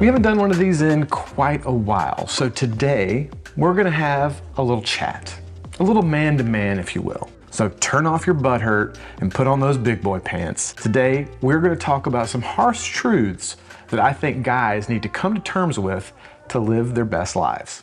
We haven't done one of these in quite a while, so today we're gonna have a little chat, a little man-to-man, if you will. So turn off your butt hurt and put on those big boy pants. Today, we're gonna talk about some harsh truths that I think guys need to come to terms with to live their best lives.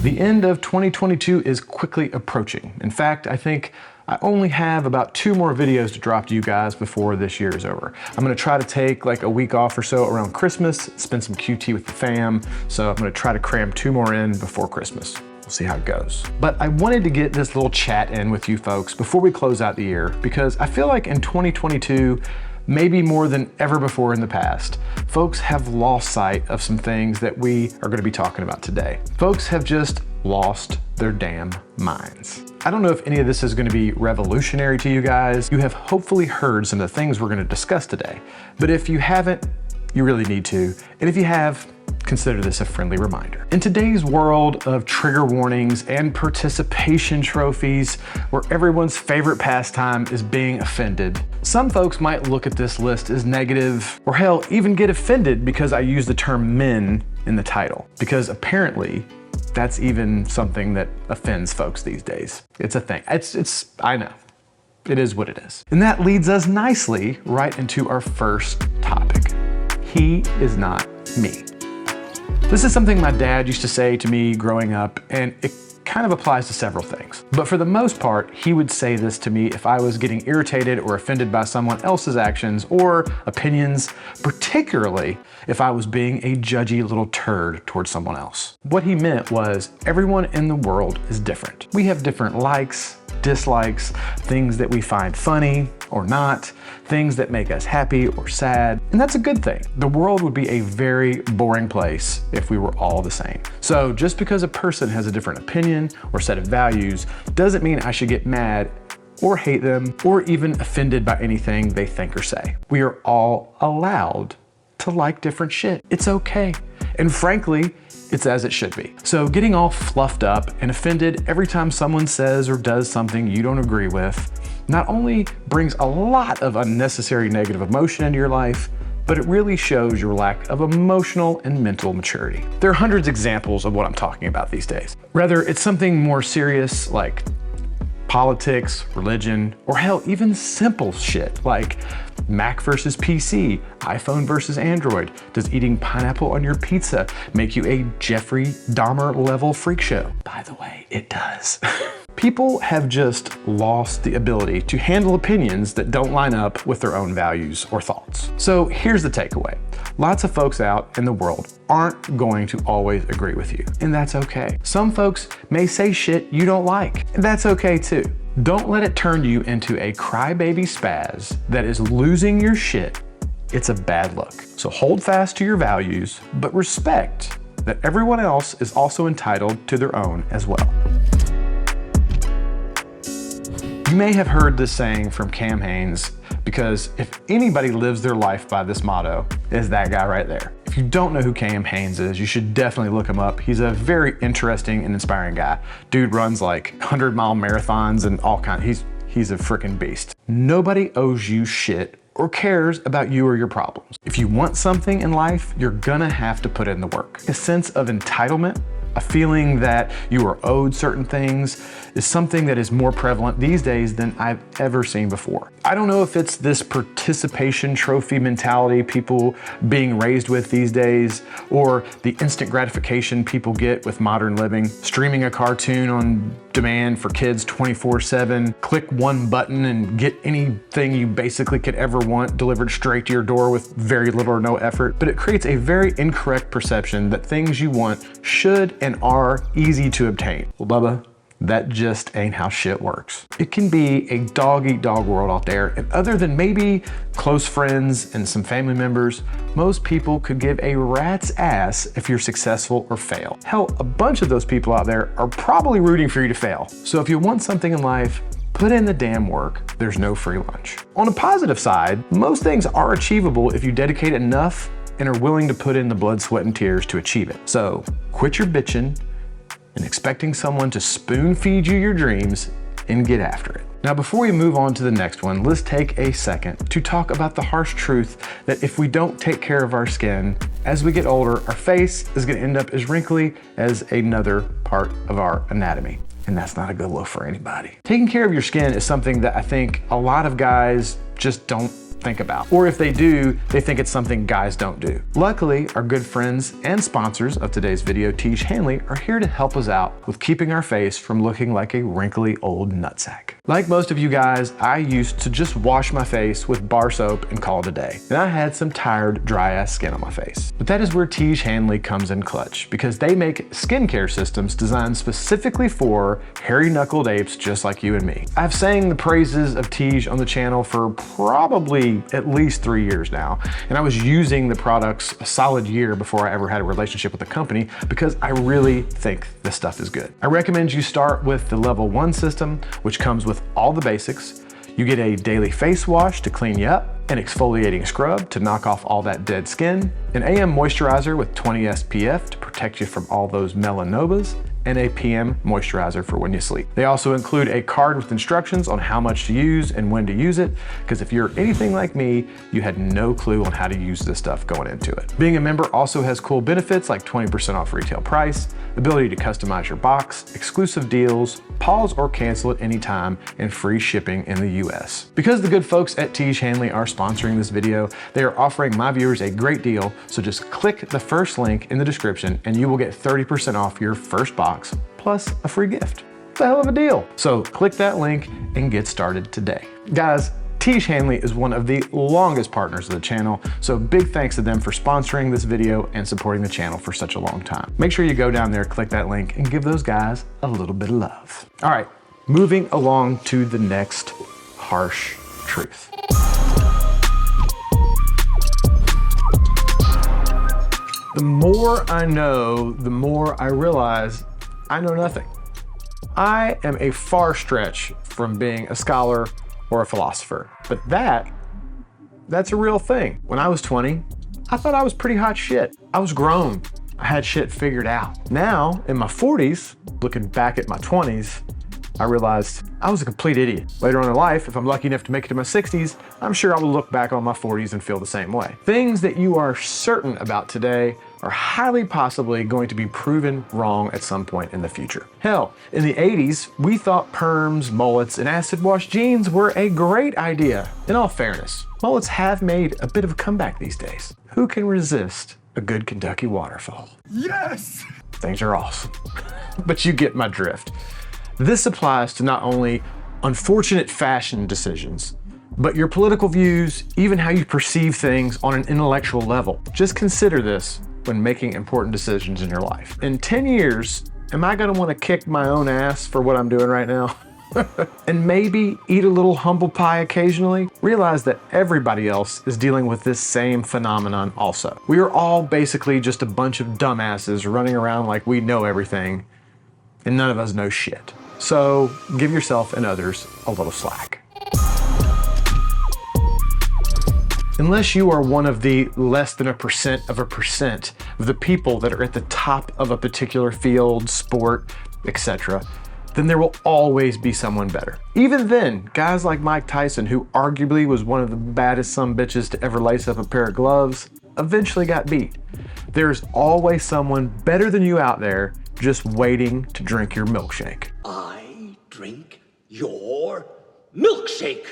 The end of 2022 is quickly approaching. In fact, I think I only have about 2 more videos to drop to you guys before this year is over. I'm gonna try to take like a week off or so around Christmas, spend some QT with the fam, so I'm gonna try to cram 2 more in before Christmas. We'll see how it goes. But I wanted to get this little chat in with you folks before we close out the year, because I feel like in 2022, maybe more than ever before in the past, folks have lost sight of some things that we are gonna be talking about today. Folks have just lost their damn minds. I don't know if any of this is gonna be revolutionary to you guys. You have hopefully heard some of the things we're gonna discuss today, but if you haven't, you really need to. And if you have, consider this a friendly reminder. In today's world of trigger warnings and participation trophies, where everyone's favorite pastime is being offended, some folks might look at this list as negative, or hell, even get offended because I use the term men in the title, because apparently that's even something that offends folks these days. It's a thing. I know. It is what it is. And that leads us nicely right into our first topic. He is not me. This is something my dad used to say to me growing up, and it kind of applies to several things. But for the most part, he would say this to me if I was getting irritated or offended by someone else's actions or opinions, particularly if I was being a judgy little turd towards someone else. What he meant was everyone in the world is different. We have different likes, dislikes, things that we find funny or not, things that make us happy or sad, and that's a good thing. The world would be a very boring place if we were all the same. So just because a person has a different opinion or set of values doesn't mean I should get mad or hate them or even offended by anything they think or say. We are all allowed to like different shit. It's okay. And frankly, it's as it should be. So getting all fluffed up and offended every time someone says or does something you don't agree with not only brings a lot of unnecessary negative emotion into your life, but it really shows your lack of emotional and mental maturity. There are hundreds of examples of what I'm talking about these days. Whether it's something more serious like politics, religion, or hell, even simple shit like Mac versus PC, iPhone versus Android. Does eating pineapple on your pizza make you a Jeffrey Dahmer level freak show? By the way, it does. People have just lost the ability to handle opinions that don't line up with their own values or thoughts. So here's the takeaway. Lots of folks out in the world aren't going to always agree with you, and that's okay. Some folks may say shit you don't like, and that's okay too. Don't let it turn you into a crybaby spaz that is losing your shit. It's a bad look. So hold fast to your values, but respect that everyone else is also entitled to their own as well. You may have heard this saying from Cam Hanes, because if anybody lives their life by this motto, it's that guy right there. If you don't know who Cam Hanes is, you should definitely look him up. He's a very interesting and inspiring guy. Dude runs like 100-mile marathons and all kinds. He's a freaking beast. Nobody owes you shit or cares about you or your problems. If you want something in life, you're gonna have to put in the work. A sense of entitlement, a feeling that you are owed certain things, is something that is more prevalent these days than I've ever seen before. I don't know if it's this participation trophy mentality people being raised with these days, or the instant gratification people get with modern living, streaming a cartoon on demand for kids 24/7, click one button and get anything you basically could ever want delivered straight to your door with very little or no effort. But it creates a very incorrect perception that things you want should and are easy to obtain. Well, Bubba, that just ain't how shit works. It can be a dog-eat-dog world out there, and other than maybe close friends and some family members, most people could give a rat's ass if you're successful or fail. Hell, a bunch of those people out there are probably rooting for you to fail. So if you want something in life, put in the damn work. There's no free lunch. On a positive side, most things are achievable if you dedicate enough and are willing to put in the blood, sweat, and tears to achieve it. So quit your bitching and expecting someone to spoon feed you your dreams and get after it. Now, before we move on to the next one, let's take a second to talk about the harsh truth that if we don't take care of our skin, as we get older, our face is gonna end up as wrinkly as another part of our anatomy. And that's not a good look for anybody. Taking care of your skin is something that I think a lot of guys just don't think about. Or if they do, they think it's something guys don't do. Luckily, our good friends and sponsors of today's video, Tiege Hanley, are here to help us out with keeping our face from looking like a wrinkly old nutsack. Like most of you guys, I used to just wash my face with bar soap and call it a day. And I had some tired, dry ass skin on my face. But that is where Tiege Hanley comes in clutch, because they make skincare systems designed specifically for hairy knuckled apes just like you and me. I've sang the praises of Tiege on the channel for probably at least 3 years now, and I was using the products a solid year before I ever had a relationship with the company because I really think this stuff is good. I recommend you start with the level 1 system, which comes with all the basics. You get a daily face wash to clean you up, an exfoliating scrub to knock off all that dead skin, an AM moisturizer with 20 SPF to protect you from all those melanomas, and a PM moisturizer for when you sleep. They also include a card with instructions on how much to use and when to use it, because if you're anything like me, you had no clue on how to use this stuff going into it. Being a member also has cool benefits like 20% off retail price, ability to customize your box, exclusive deals, pause or cancel at any time, and free shipping in the US. Because the good folks at Tiege Hanley are sponsoring this video, they are offering my viewers a great deal, so just click the first link in the description and you will get 30% off your first box plus a free gift. It's a hell of a deal. So click that link and get started today. Guys, Tiege Hanley is one of the longest partners of the channel, so big thanks to them for sponsoring this video and supporting the channel for such a long time. Make sure you go down there, click that link, and give those guys a little bit of love. All right, moving along to the next harsh truth. The more I know, the more I realize I know nothing. I am a far stretch from being a scholar or a philosopher, but that's a real thing. When I was 20, I thought I was pretty hot shit. I was grown. I had shit figured out. Now, in my 40s, looking back at my 20s, I realized I was a complete idiot. Later on in life, if I'm lucky enough to make it to my 60s, I'm sure I will look back on my 40s and feel the same way. Things that you are certain about today are highly possibly going to be proven wrong at some point in the future. Hell, in the 80s, we thought perms, mullets, and acid wash jeans were a great idea. In all fairness, mullets have made a bit of a comeback these days. Who can resist a good Kentucky waterfall? Yes! Things are awesome. But you get my drift. This applies to not only unfortunate fashion decisions, but your political views, even how you perceive things on an intellectual level. Just consider this when making important decisions in your life. In 10 years, am I gonna wanna kick my own ass for what I'm doing right now? And maybe eat a little humble pie occasionally? Realize that everybody else is dealing with this same phenomenon also. We are all basically just a bunch of dumbasses running around like we know everything, and none of us know shit. So give yourself and others a little slack. Unless you are one of the less than a percent of the people that are at the top of a particular field, sport, etc., then there will always be someone better. Even then, guys like Mike Tyson, who arguably was one of the baddest sumbitches to ever lace up a pair of gloves, eventually got beat. There's always someone better than you out there just waiting to drink your milkshake. I drink your milkshake.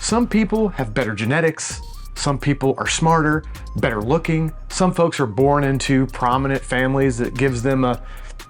Some people have better genetics, some people are smarter, better looking, some folks are born into prominent families that gives them a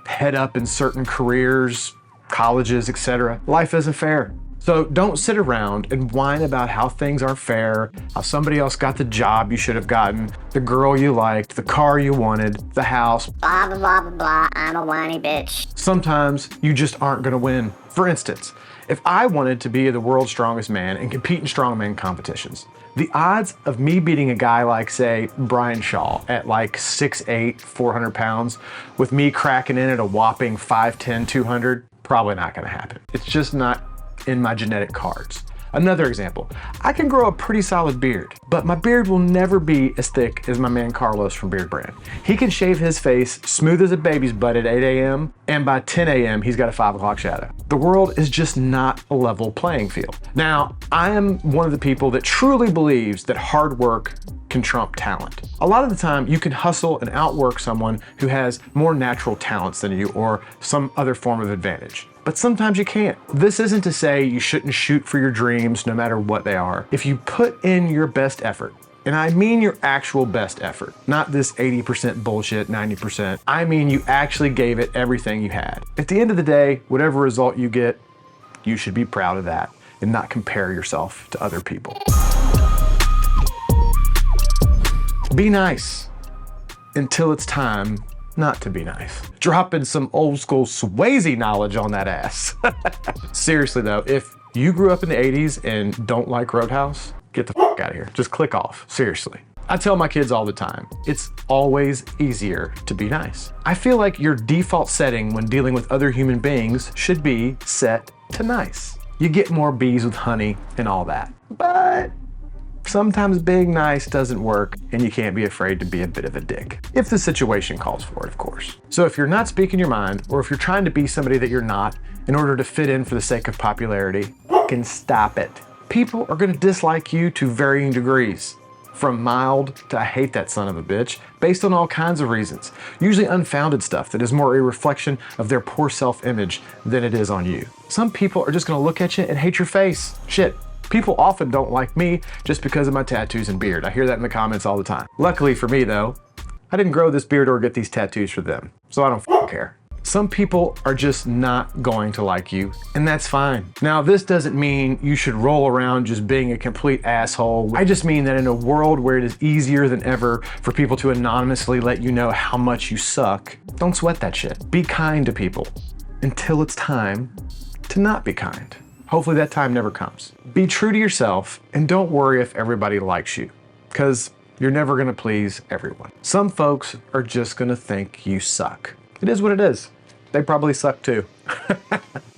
head up in certain careers, colleges, etc. Life isn't fair. So don't sit around and whine about how things aren't fair, how somebody else got the job you should have gotten, the girl you liked, the car you wanted, the house. Blah, blah, blah, blah, blah, I'm a whiny bitch. Sometimes you just aren't gonna win. For instance, if I wanted to be the world's strongest man and compete in strongman competitions, the odds of me beating a guy like, say, Brian Shaw at like 6'8", 400 pounds, with me cracking in at a whopping 5'10", 200, probably not gonna happen. It's just not in my genetic cards. Another example, I can grow a pretty solid beard, but my beard will never be as thick as my man Carlos from Beard Brand. He can shave his face smooth as a baby's butt at 8 a.m. and by 10 a.m. he's got a 5 o'clock shadow. The world is just not a level playing field. Now, I am one of the people that truly believes that hard work can trump talent. A lot of the time you can hustle and outwork someone who has more natural talents than you or some other form of advantage. But sometimes you can't. This isn't to say you shouldn't shoot for your dreams no matter what they are. If you put in your best effort, and I mean your actual best effort, not this 80% bullshit, 90%. I mean you actually gave it everything you had. At the end of the day, whatever result you get, you should be proud of that and not compare yourself to other people. Be nice until it's time not to be nice. Dropping some old school Swayze knowledge on that ass. Seriously though, if you grew up in the 80s and don't like Roadhouse, get the fuck out of here. Just click off, seriously. I tell my kids all the time, it's always easier to be nice. I feel like your default setting when dealing with other human beings should be set to nice. You get more bees with honey and all that. But sometimes being nice doesn't work and you can't be afraid to be a bit of a dick. If the situation calls for it, of course. So if you're not speaking your mind or if you're trying to be somebody that you're not in order to fit in for the sake of popularity, fucking stop it. People are gonna dislike you to varying degrees. From mild to I hate that son of a bitch, based on all kinds of reasons. Usually unfounded stuff that is more a reflection of their poor self-image than it is on you. Some people are just gonna look at you and hate your face. Shit. People often don't like me just because of my tattoos and beard. I hear that in the comments all the time. Luckily for me though, I didn't grow this beard or get these tattoos for them, so I don't fucking care. Some people are just not going to like you, and that's fine. Now, this doesn't mean you should roll around just being a complete asshole. I just mean that in a world where it is easier than ever for people to anonymously let you know how much you suck, don't sweat that shit. Be kind to people until it's time to not be kind. Hopefully that time never comes. Be true to yourself and don't worry if everybody likes you, because you're never gonna please everyone. Some folks are just gonna think you suck. It is what it is. They probably suck too.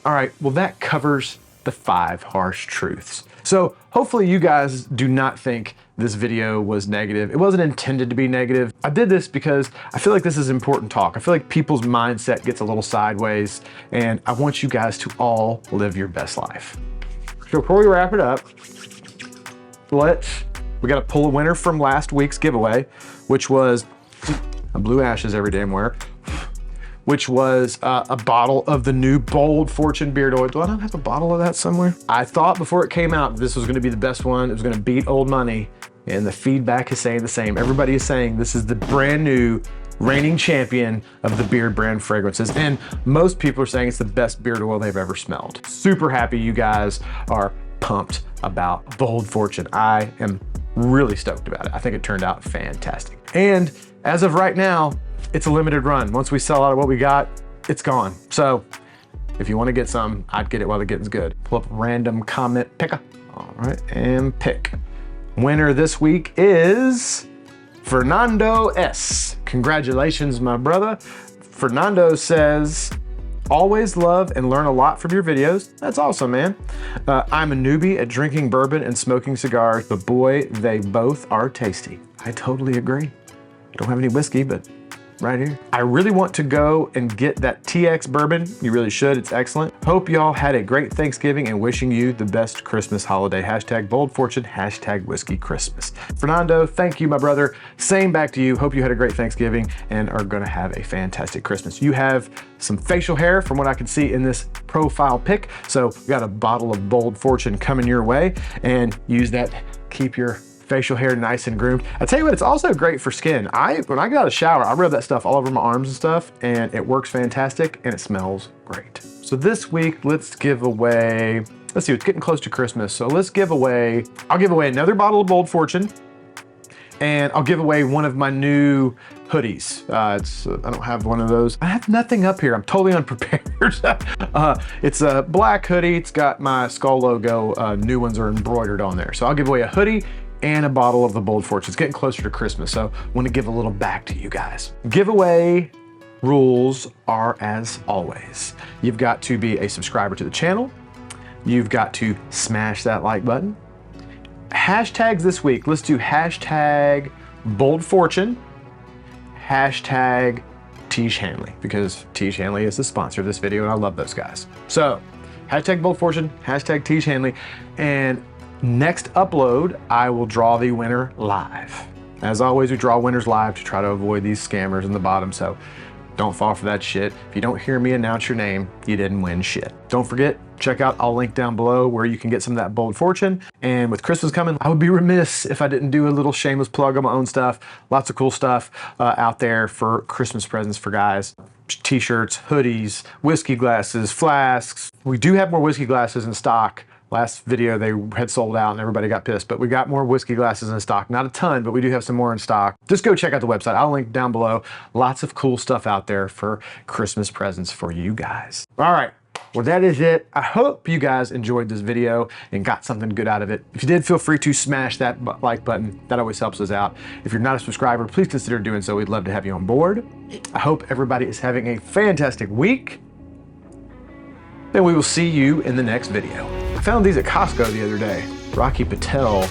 All right, well that covers the 5 harsh truths. So hopefully you guys do not think this video was negative. It wasn't intended to be negative. I did this because I feel like this is important talk. I feel like people's mindset gets a little sideways and I want you guys to all live your best life. So before we wrap it up, we gotta pull a winner from last week's giveaway, which was a Blue Ashes every damn where, which was a bottle of the new Bold Fortune beard oil. Do I not have a bottle of that somewhere? I thought before it came out this was gonna be the best one. It was gonna beat Old Money, and the feedback is saying the same. Everybody is saying this is the brand new reigning champion of the Beard Brand fragrances, and most people are saying it's the best beard oil they've ever smelled. Super happy you guys are pumped about Bold Fortune. I am really stoked about it. I think it turned out fantastic. And as of right now, it's a limited run. Once we sell out of what we got, it's gone. So if you want to get some, I'd get it while the getting's good. Pull up random comment picker. All right, and pick. Winner this week is Fernando S. Congratulations, my brother. Fernando says, always love and learn a lot from your videos. That's awesome, man. I'm a newbie at drinking bourbon and smoking cigars, but boy, they both are tasty. I totally agree. Don't have any whiskey, but right here. I really want to go and get that TX bourbon. You really should, it's excellent. Hope y'all had a great Thanksgiving and wishing you the best Christmas holiday. Hashtag Bold Fortune, hashtag Whiskey Christmas. Fernando, thank you, my brother. Same back to you. Hope you had a great Thanksgiving and are gonna have a fantastic Christmas. You have some facial hair from what I can see in this profile pic. So we got a bottle of Bold Fortune coming your way, and use that, keep your facial hair nice and groomed. I tell you what, it's also great for skin. When I get out of the shower, I rub that stuff all over my arms and stuff, and it works fantastic and it smells great. So this week, let's give away, let's see, it's getting close to Christmas. So let's give away, I'll give away another bottle of Bold Fortune, and I'll give away one of my new hoodies. I don't have one of those. I have nothing up here. I'm totally unprepared. It's a black hoodie. It's got my skull logo. New ones are embroidered on there. So I'll give away a hoodie and a bottle of the Bold Fortune. It's getting closer to Christmas, so I want to give a little back to you guys. Giveaway rules are as always. You've got to be a subscriber to the channel. you've got to smash that like button. Hashtags this week, let's do hashtag Bold Fortune, hashtag Tiege Hanley, because Tiege Hanley is the sponsor of this video and I love those guys. So hashtag Bold Fortune, hashtag Tiege Hanley, and next upload, I will draw the winner live. As always, we draw winners live to try to avoid these scammers in the bottom, so don't fall for that shit. If you don't hear me announce your name, you didn't win shit. Don't forget, check out, I'll link down below where you can get some of that Bold Fortune. And with Christmas coming, I would be remiss if I didn't do a little shameless plug on my own stuff. Lots of cool stuff out there for Christmas presents for guys. T-shirts, hoodies, whiskey glasses, flasks. We do have more whiskey glasses in stock. Last video they had sold out and everybody got pissed, but we got more whiskey glasses in stock. Not a ton, but we do have some more in stock. Just go check out the website. I'll link down below. Lots of cool stuff out there for Christmas presents for you guys. All right, well that is it. I hope you guys enjoyed this video and got something good out of it. If you did, feel free to smash that like button. That always helps us out. If you're not a subscriber, please consider doing so. We'd love to have you on board. I hope everybody is having a fantastic week. And we will see you in the next video. I found these at Costco the other day. Rocky Patel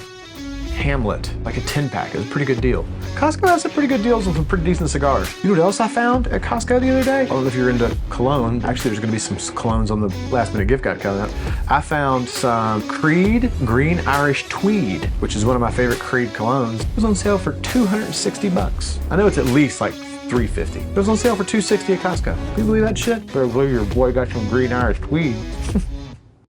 Hamlet, like a 10-pack. It was a pretty good deal. Costco has some pretty good deals on some pretty decent cigars. You know what else I found at Costco the other day? I don't know if you're into cologne. Actually, there's gonna be some colognes on the last minute gift guide coming up. I found some Creed Green Irish Tweed, which is one of my favorite Creed colognes. It was on sale for 260 bucks. I know it's at least like $350. It was on sale for $260 at Costco. Can you believe that shit? Better believe your boy got some Green Irish Tweed.